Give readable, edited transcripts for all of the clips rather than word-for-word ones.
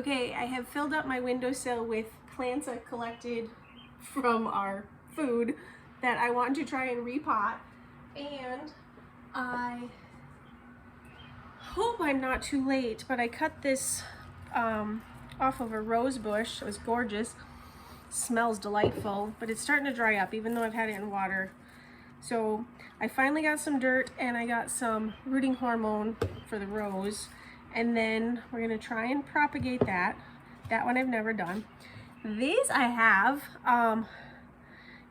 Okay, I have filled up my windowsill with plants I've collected from our food that I want to try and repot, and I hope I'm not too late, but I cut this off of a rose bush. It was gorgeous, smells delightful, but it's starting to dry up even though I've had it in water. So I finally got some dirt and I got some rooting hormone for the rose. And then we're gonna try and propagate that. That one I've never done. These I have.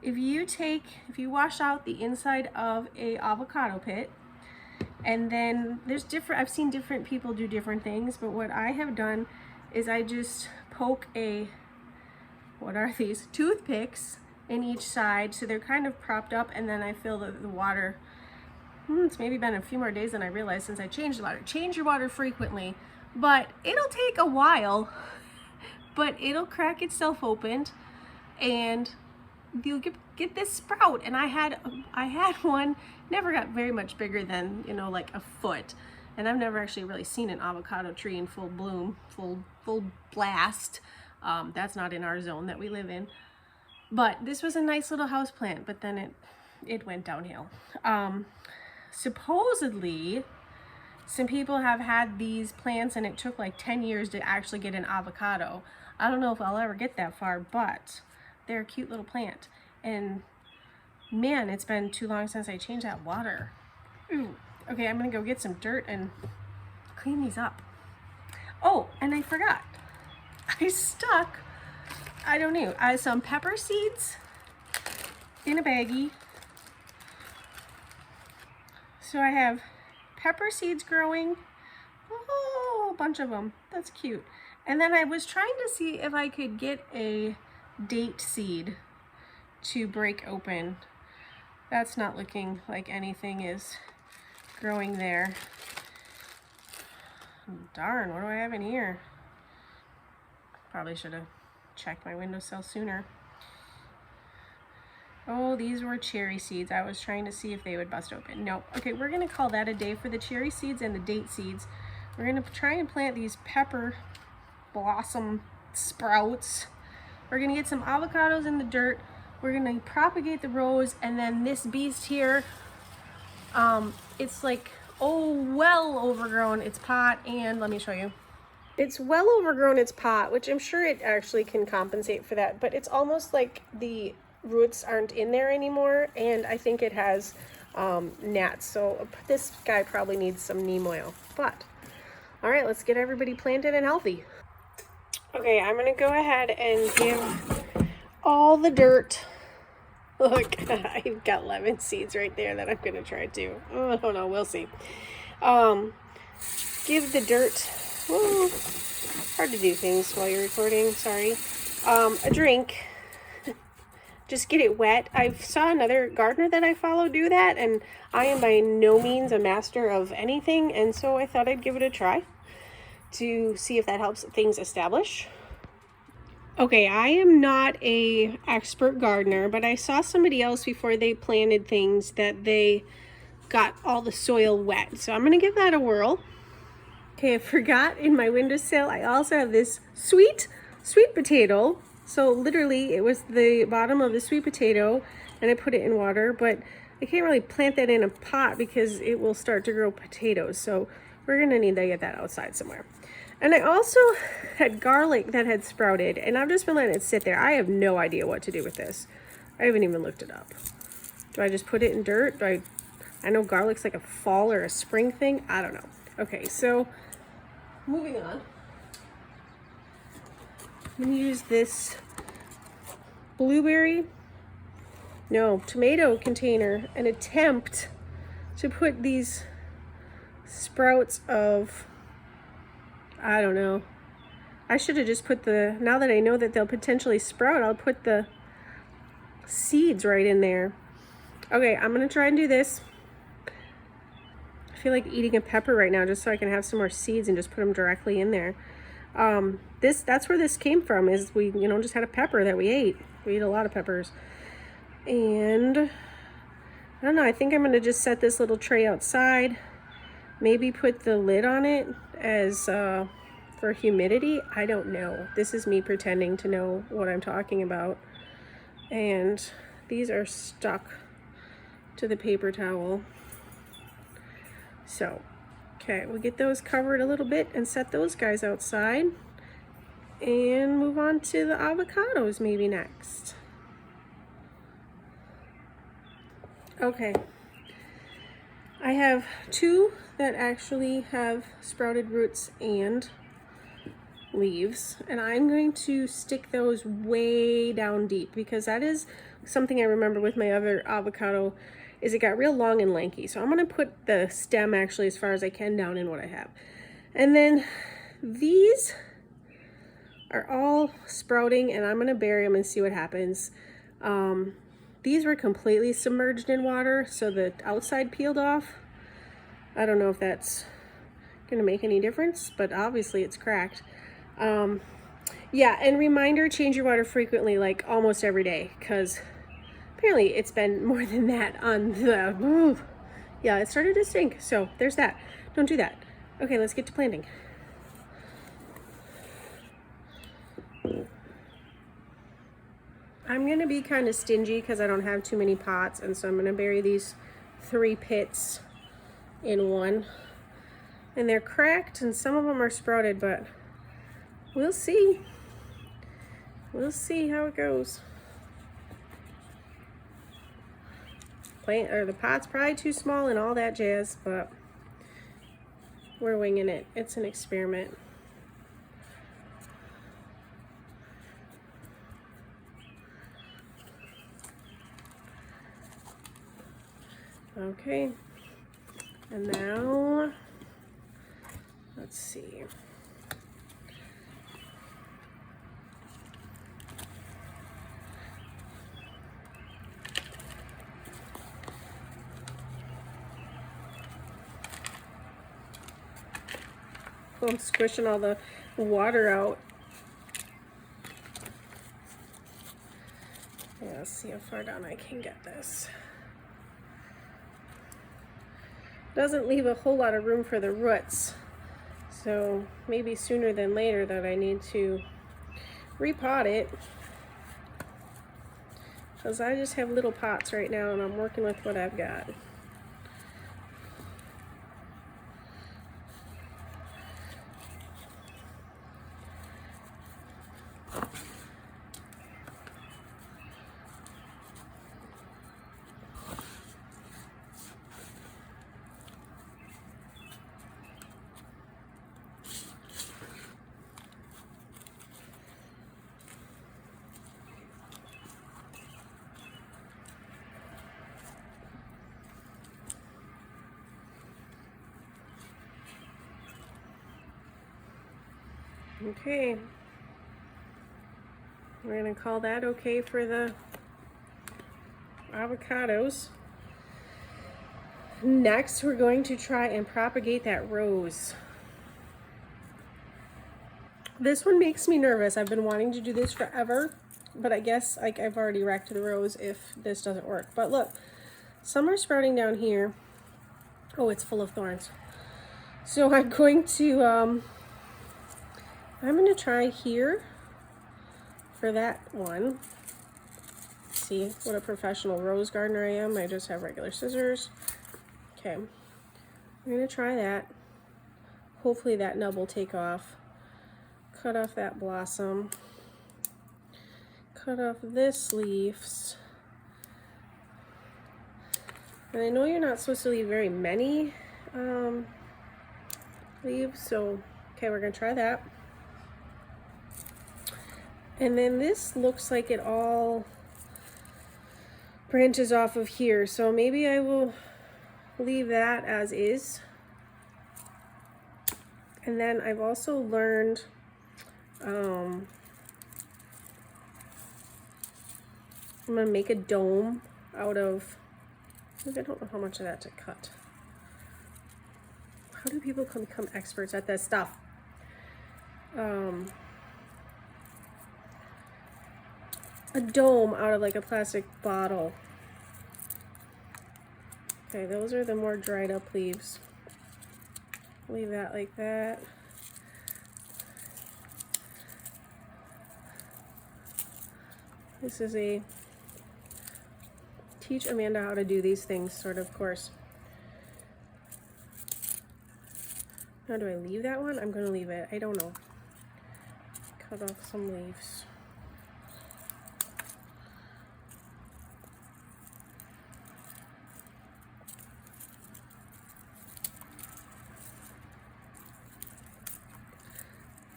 If you wash out the inside of a avocado pit, and then I've seen different people do different things, but what I have done is I just poke what are these? Toothpicks in each side, so they're kind of propped up, and then I fill the water. It's maybe been a few more days than I realized since I changed the water. Change your water frequently, but it'll take a while, but it'll crack itself open and you'll get this sprout. And I had one, never got very much bigger than, like a foot. And I've never actually really seen an avocado tree in full bloom, full blast. That's not in our zone that we live in. But this was a nice little house plant, but then it went downhill. Supposedly, some people have had these plants and it took like 10 years to actually get an avocado. I don't know if I'll ever get that far, but they're a cute little plant. And man, it's been too long since I changed that water. Ooh. Okay, I'm gonna go get some dirt and clean these up. Oh, and I forgot. I stuck, some pepper seeds in a baggie. So I have pepper seeds growing, a bunch of them. That's cute. And then I was trying to see if I could get a date seed to break open. That's not looking like anything is growing there. Darn, what do I have in here? Probably should have checked my windowsill sooner. Oh, these were cherry seeds. I was trying to see if they would bust open. Nope. Okay, we're gonna call that a day for the cherry seeds and the date seeds. We're gonna try and plant these pepper blossom sprouts. We're gonna get some avocados in the dirt. We're gonna propagate the rose, and then this beast here, it's like, well overgrown its pot, and let me show you. It's well overgrown its pot, which I'm sure it actually can compensate for that, but it's almost like the roots aren't in there anymore, and I think it has gnats, so this guy probably needs some neem oil. But all right, let's get everybody planted and healthy. Okay, I'm gonna go ahead and give all the dirt. Look, I've got lemon seeds right there that I'm gonna try to. Oh, I don't know, we'll see. Give the dirt, hard to do things while you're recording, sorry, a drink. Just get it wet. I saw another gardener that I follow do that, and I am by no means a master of anything, and so I thought I'd give it a try to see if that helps things establish. Okay, I am not an expert gardener, but I saw somebody else before they planted things that they got all the soil wet, so I'm gonna give that a whirl. Okay, I forgot in my windowsill I also have this sweet potato. So literally it was the bottom of the sweet potato and I put it in water, but I can't really plant that in a pot because it will start to grow potatoes. So we're gonna need to get that outside somewhere. And I also had garlic that had sprouted, and I've just been letting it sit there. I have no idea what to do with this. I haven't even looked it up. Do I just put it in dirt? I know garlic's like a fall or a spring thing. I don't know. Okay, so moving on. I'm gonna use this tomato container and attempt to put these sprouts of, I don't know. I should have just put now that I know that they'll potentially sprout, I'll put the seeds right in there. Okay, I'm gonna try and do this. I feel like eating a pepper right now just so I can have some more seeds and just put them directly in there. That's where this came from, is we, just had a pepper that we ate. We ate a lot of peppers. And I don't know, I think I'm gonna just set this little tray outside, maybe put the lid on it as for humidity. I don't know. This is me pretending to know what I'm talking about. And these are stuck to the paper towel. So, okay, we'll get those covered a little bit and set those guys outside. And move on to the avocados maybe next. Okay, I have two that actually have sprouted roots and leaves, and I'm going to stick those way down deep because that is something I remember with my other avocado is it got real long and lanky. So I'm going to put the stem actually as far as I can down in what I have. And then these are all sprouting, and I'm going to bury them and see what happens. These were completely submerged in water, so the outside peeled off. I don't know if that's going to make any difference, but obviously it's cracked. Yeah, and reminder, change your water frequently, like almost every day, because apparently it's been more than that on the... Yeah, it started to stink, so there's that. Don't do that. Okay, let's get to planting. I'm going to be kind of stingy because I don't have too many pots, and so I'm going to bury these 3 pits in one. And they're cracked, and some of them are sprouted, but we'll see. We'll see how it goes. The pot's probably too small and all that jazz, but we're winging it. It's an experiment. Okay, and now, let's see. I'm squishing all the water out. Yeah, let's see how far down I can get this. Doesn't leave a whole lot of room for the roots, so maybe sooner than later that I need to repot it, because I just have little pots right now and I'm working with what I've got. Okay, we're going to call that okay for the avocados. Next, we're going to try and propagate that rose. This one makes me nervous. I've been wanting to do this forever, but I guess I've already wrecked the rose if this doesn't work. But look, some are sprouting down here. Oh, it's full of thorns. So I'm going to try here for that one. See what a professional rose gardener I am. I just have regular scissors. Okay, I'm gonna try that. Hopefully that nub will take off. Cut off that blossom. Cut off this leaves. And I know you're not supposed to leave very many leaves, so okay, we're gonna try that. And then this looks like it all branches off of here, so maybe I will leave that as is. And then I've also learned I'm gonna make a dome out of, I don't know how much of that to cut. How do people become experts at that stuff? A dome out of like a plastic bottle. Okay, those are the more dried up leaves. Leave that like that. This is a teach Amanda how to do these things sort of course. Now, do I leave that one? I'm gonna leave it. I don't know. Cut off some leaves.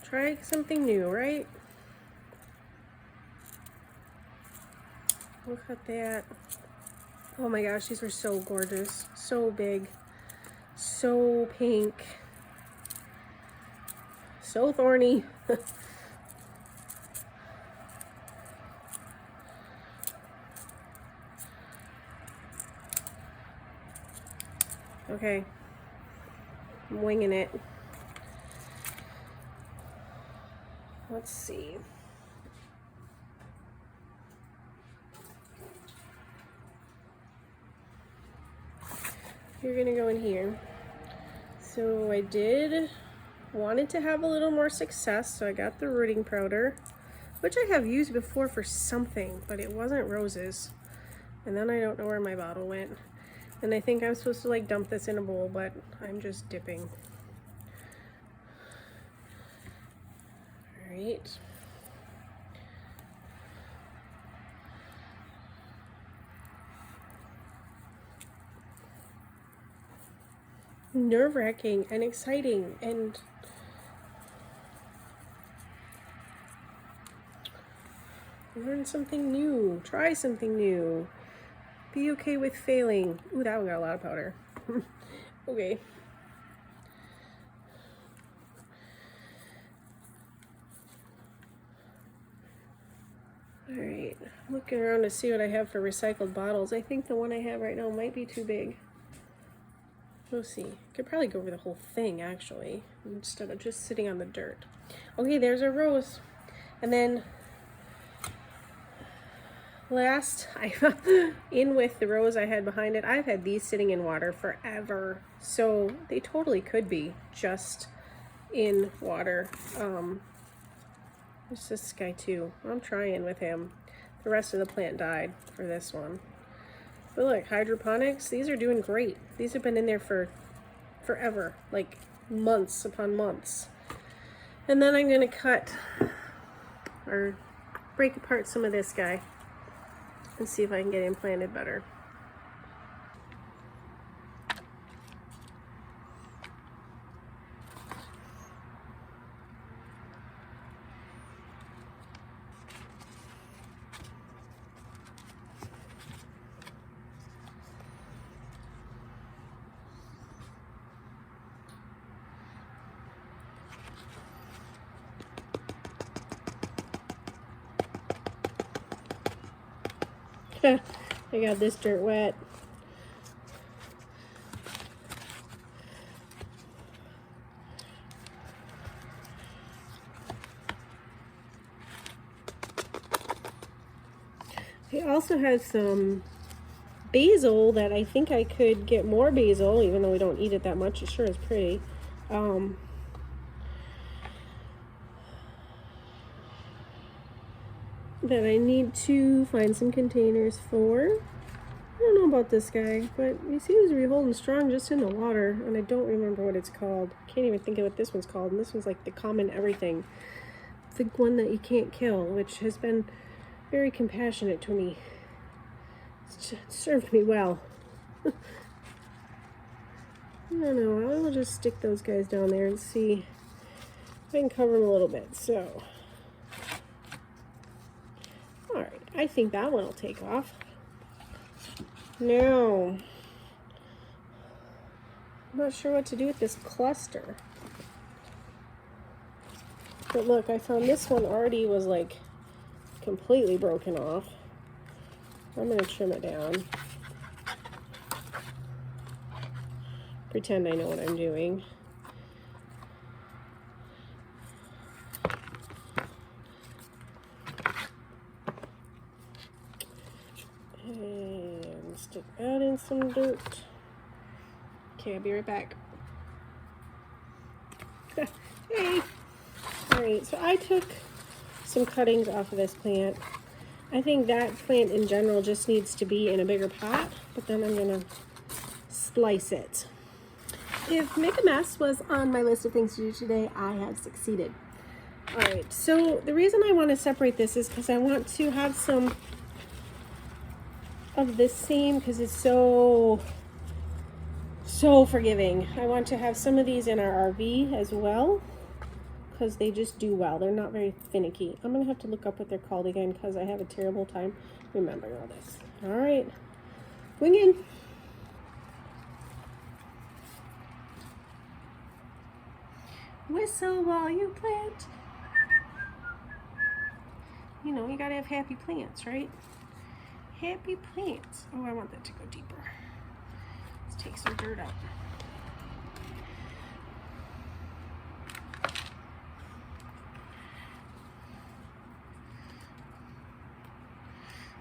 Try something new, right? Look at that. Oh my gosh, these were so gorgeous. So big. So pink. So thorny. Okay. I'm winging it. Let's see. You're gonna go in here. So I wanted to have a little more success, so I got the rooting powder, which I have used before for something, but it wasn't roses. And then I don't know where my bottle went. And I think I'm supposed to like dump this in a bowl, but I'm just dipping. All right. Nerve-wracking and exciting and learn something new, try something new, be okay with failing. Ooh, that one got a lot of powder. Okay. All right, I'm looking around to see what I have for recycled bottles. I think the one I have right now might be too big. We'll see. Could probably go over the whole thing actually, instead of just sitting on the dirt. Okay, there's our rose. And then last, in with the rose I had behind it, I've had these sitting in water forever. So they totally could be just in water. There's this guy too. I'm trying with him. The rest of the plant died for this one. But look, hydroponics, these are doing great. These have been in there for forever, like months upon months. And then I'm gonna cut or break apart some of this guy and see if I can get him planted better. I got this dirt wet. I also have some basil that I think I could get more basil, even though we don't eat it that much. It sure is pretty. That I need to find some containers for. I don't know about this guy, but he seems to be holding strong just in the water, and I don't remember what it's called. Can't even think of what this one's called, and this one's like the common everything. The one that you can't kill, which has been very compassionate to me. It's served me well. I don't know, I will just stick those guys down there and see if I can cover them a little bit. So, alright, I think that one will take off. Now, I'm not sure what to do with this cluster. But look, I found this one already was like completely broken off. I'm going to trim it down. Pretend I know what I'm doing. And stick that in some dirt. Okay, I'll be right back. Hey! Alright, so I took some cuttings off of this plant. I think that plant in general just needs to be in a bigger pot, but then I'm gonna splice it. If make a mess was on my list of things to do today, I have succeeded. All right, so the reason I want to separate this is because I want to have some of this same, because it's so forgiving. I want to have some of these in our RV as well, because they just do well. They're not very finicky. I'm gonna have to look up what they're called again because I have a terrible time remembering all this. All right, going in. Whistle while you plant. You know, you gotta have happy plants, right? Happy plants. Oh, I want that to go deeper. Let's take some dirt out.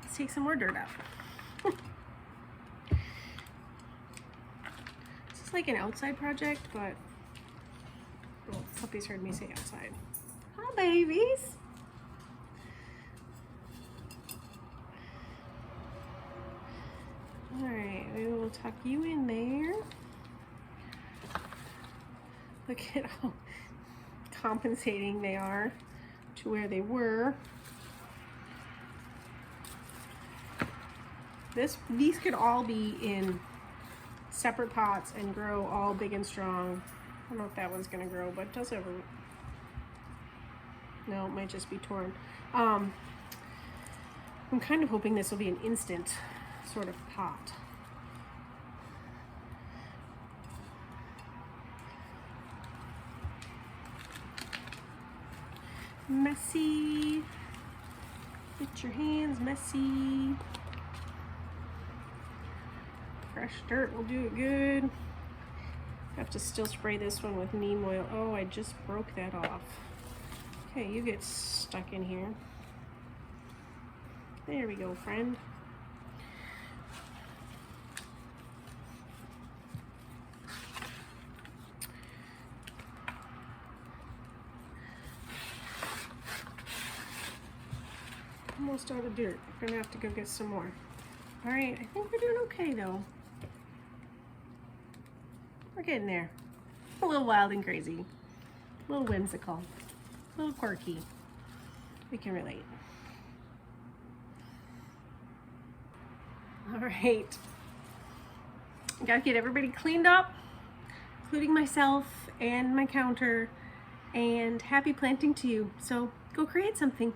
Let's take some more dirt out. This is like an outside project, but well, puppies heard me say outside. Hi, babies. All right, we will tuck you in there. Look at how compensating they are to where they were. These could all be in separate pots and grow all big and strong. I don't know if that one's gonna grow, but it does have a... No, it might just be torn. I'm kind of hoping this will be an instant sort of pot. Messy. Get your hands messy. Fresh dirt will do it good. Have to still spray this one with neem oil. Oh, I just broke that off. Okay, you get stuck in here. There we go, friend. Almost out of dirt. I'm gonna have to go get some more. All right, I think we're doing okay though. We're getting there. A little wild and crazy, a little whimsical, a little quirky. We can relate. All right, gotta get everybody cleaned up, including myself and my counter, and happy planting to you. So go create something.